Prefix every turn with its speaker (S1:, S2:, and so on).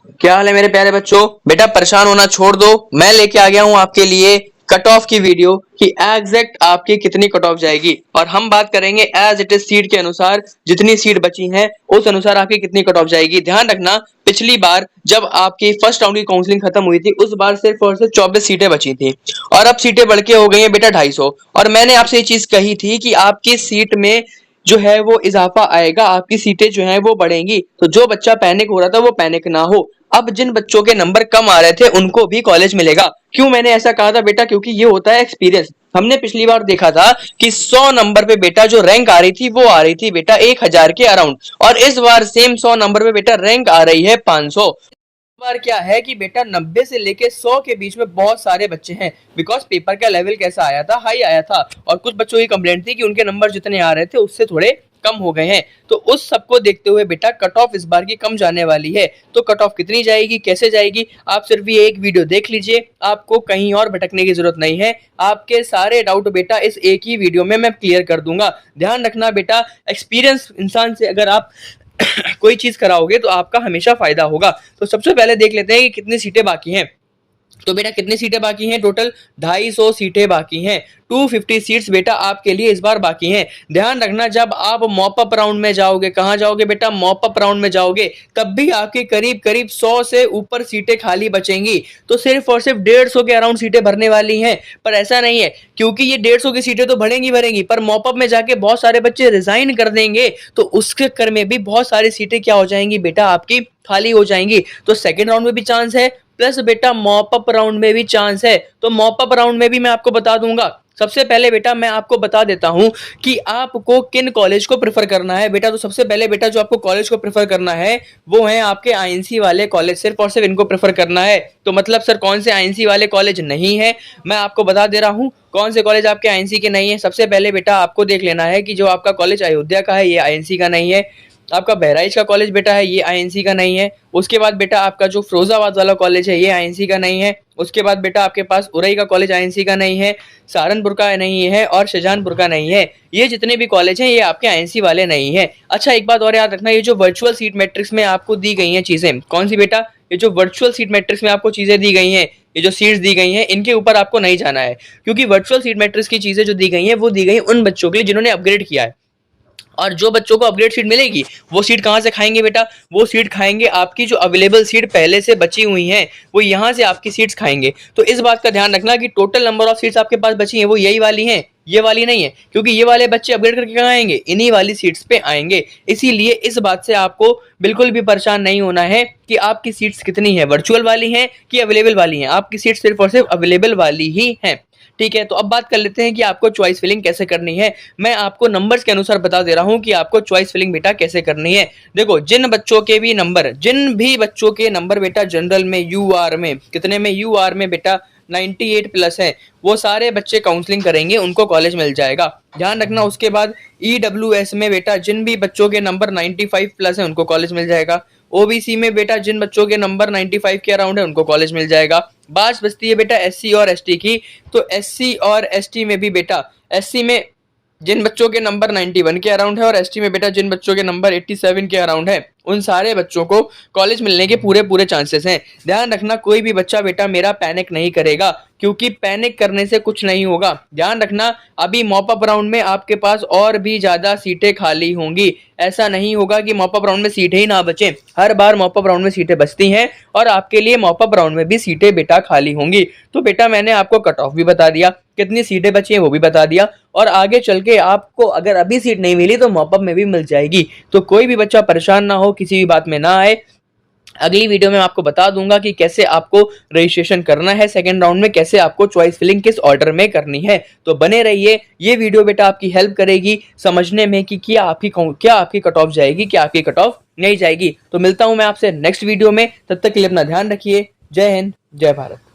S1: क्या हाल है मेरे प्यारे बच्चों। बेटा परेशान होना छोड़ दो, मैं लेके आ गया हूं आपके लिए कट ऑफ की वीडियो कि एग्जैक्ट आपकी कितनी कट ऑफ जाएगी। और हम बात करेंगे एज इट इज सीट के अनुसार, जितनी सीट बची हैं उस अनुसार आपकी कितनी कट ऑफ जाएगी। ध्यान रखना, पिछली बार जब आपकी फर्स्ट राउंड की काउंसलिंग खत्म हुई थी उस बार सिर्फ और सिर्फ 24 सीटें बची थी और अब सीटें बढ़ के हो गई हैं बेटा 250। और मैंने आपसे ये चीज कही थी कि आपकी सीट में जो है वो इजाफा आएगा, आपकी सीटें जो है वो बढ़ेंगी। तो जो बच्चा पैनिक हो रहा था वो पैनिक ना हो। अब जिन बच्चों के नंबर कम आ रहे थे उनको भी कॉलेज मिलेगा। क्यों मैंने ऐसा कहा था बेटा? क्योंकि ये होता है एक्सपीरियंस। हमने पिछली बार देखा था कि 100 नंबर पे बेटा जो रैंक आ रही थी वो आ रही थी बेटा 1000 के अराउंड, और इस बार सेम 100 नंबर पे बेटा रैंक आ रही है 500। बार क्या है कि बेटा 90 से लेके 100 के बीच में बहुत सारे बच्चे हैं, बिकॉज पेपर का लेवल कैसा आया था, हाई आया था। और कुछ बच्चों की कंप्लेंट थी कि उनके नंबर जितने आ रहे थे उससे थोड़े कम हो गए हैं। तो उस सबको देखते हुए बेटा कट ऑफ इस बार की कम जाने वाली है। तो कट ऑफ कितनी जाएगी, कैसे जाएगी, आप सिर्फ ये एक वीडियो देख लीजिए, आपको कहीं और भटकने की जरूरत नहीं है। आपके सारे डाउट बेटा इस एक ही वीडियो में मैं क्लियर कर दूंगा। ध्यान रखना बेटा, एक्सपीरियंस इंसान से अगर आप कोई चीज कराओगे तो आपका हमेशा फायदा होगा। तो सबसे पहले देख लेते हैं कि कितनी सीटें बाकी हैं। तो बेटा कितनी सीटें बाकी हैं? टोटल 250 सीटें बाकी हैं। 250 सीट्स बेटा आपके लिए इस बार बाकी हैं। ध्यान रखना, जब आप मॉप अप राउंड में जाओगे, कहां जाओगे बेटा? मॉप अप राउंड में जाओगे, तब भी आपके करीब करीब 100 से ऊपर सीटें खाली बचेंगी। तो सिर्फ और सिर्फ 150 के अराउंड सीटें भरने वाली हैं। पर ऐसा नहीं है, क्योंकि ये 150 की सीटें तो भरेंगी भरेंगी, पर मॉप अप में जाके बहुत सारे बच्चे रिजाइन कर देंगे, तो उसके चक्कर में भी बहुत सारी सीटें क्या हो जाएंगी बेटा? आपकी खाली हो जाएंगी। तो सेकेंड राउंड में भी चांस है, प्लस बेटा मॉप अप राउंड में भी चांस है। तो मॉप अप राउंड में भी मैं आपको बता दूंगा। सबसे पहले बेटा मैं आपको बता देता हूं कि आपको किन कॉलेज को प्रेफर करना है बेटा। तो सबसे पहले बेटा जो आपको कॉलेज को प्रेफर करना है वो है आपके आईएनसी वाले कॉलेज, सिर्फ और सिर्फ इनको प्रेफर करना है। तो मतलब सर कौन से आईएनसी वाले कॉलेज नहीं है, मैं आपको बता दे रहा हूं कौन से कॉलेज आपके आईएनसी के नहीं है। सबसे पहले बेटा आपको देख लेना है कि जो आपका कॉलेज अयोध्या का है ये आईएनसी का नहीं है। आपका बहराइच का कॉलेज बेटा है ये आईएनसी का नहीं है। उसके बाद बेटा आपका जो फिरोजाबाद वाला कॉलेज है ये आईएनसी का नहीं है। उसके बाद बेटा आपके पास उरई का कॉलेज आईएनसी का नहीं है, सहारनपुर का नहीं है और शाहजहानपुर का नहीं है। ये जितने भी कॉलेज हैं ये आपके आईएनसी वाले नहीं है। अच्छा एक बात और याद रखना, ये जो वर्चुअल सीट मैट्रिक्स में आपको दी गई हैं चीजें, कौन सी बेटा? ये जो वर्चुअल सीट मैट्रिक्स में आपको चीजें दी गई हैं, ये जो सीट्स दी गई हैं, इनके ऊपर आपको नहीं जाना है। क्योंकि वर्चुअल सीट मैट्रिक्स की चीजें जो दी गई हैं वो दी गई उन बच्चों के लिए जिन्होंने अपग्रेड किया है। और जो बच्चों को अपग्रेड सीट मिलेगी वो सीट कहां से खाएंगे बेटा? वो सीट खाएंगे आपकी जो अवेलेबल सीट पहले से बची हुई हैं, वो यहां से आपकी सीट्स खाएंगे। तो इस बात का ध्यान रखना कि टोटल नंबर ऑफ सीट्स आपके पास बची हैं वो यही वाली हैं, ये वाली नहीं है। क्योंकि ये वाले बच्चे अपग्रेड करके कहां आएंगे? इन्हीं वाली सीट्स पे आएंगे। इसीलिए इस बात से आपको बिल्कुल भी परेशान नहीं होना है कि आपकी सीट्स कितनी है, वर्चुअल वाली हैं कि अवेलेबल वाली हैं। आपकी सीट सिर्फ और सिर्फ अवेलेबल वाली ही है। ठीक है, तो अब बात कर लेते हैं कि आपको चॉइस फिलिंग कैसे करनी है। मैं आपको नंबर्स के अनुसार बता दे रहा हूं कि आपको चॉइस फिलिंग बेटा कैसे करनी है। देखो जिन भी बच्चों के नंबर बेटा जनरल में यूआर में कितने में? यूआर में बेटा 98 प्लस है, वो सारे बच्चे काउंसलिंग करेंगे, उनको कॉलेज मिल जाएगा। ध्यान रखना, उसके बाद ईडब्ल्यूएस में बेटा जिन भी बच्चों के नंबर 95 प्लस है उनको कॉलेज मिल जाएगा। ओबीसी में बेटा जिन बच्चों के नंबर 95 के अराउंड है उनको कॉलेज मिल जाएगा। बात बचती है बेटा एससी और एसटी की। तो एससी और एसटी में भी बेटा, एससी में जिन बच्चों के नंबर 91 के अराउंड है और एसटी में बेटा जिन बच्चों के नंबर 87 के अराउंड है, उन सारे बच्चों को कॉलेज मिलने के पूरे पूरे चांसेस हैं। ध्यान रखना, कोई भी बच्चा बेटा मेरा पैनिक नहीं करेगा, क्योंकि पैनिक करने से कुछ नहीं होगा। ध्यान रखना, अभी मॉप अप राउंड में आपके पास और भी ज्यादा सीटें खाली होंगी। ऐसा नहीं होगा कि मॉप अप राउंड में सीटें ही ना बचे, हर बार मॉप अप राउंड में सीटें बचती हैं और आपके लिए मॉप अप राउंड में भी सीटें बेटा खाली होंगी। तो बेटा मैंने आपको कट ऑफ भी बता दिया, कितनी सीटें बची हैं वो भी बता दिया, और आगे चल के आपको अगर अभी सीट नहीं मिली तो मॉप अप में भी मिल जाएगी। तो कोई भी बच्चा परेशान ना हो, किसी भी बात में ना आए। अगली वीडियो में मैं आपको बता दूंगा कि कैसे आपको रजिस्ट्रेशन करना है सेकंड राउंड में, कैसे आपको चॉइस फिलिंग किस ऑर्डर में करनी है। तो बने रहिए, ये वीडियो बेटा आपकी हेल्प करेगी समझने में कि क्या आपकी कट ऑफ जाएगी, क्या आपकी कट ऑफ नहीं जाएगी। तो मिलता हूं मैं आपसे नेक्स्ट वीडियो में, तब तक के लिए अपना ध्यान रखिए। जय हिंद, जय भारत।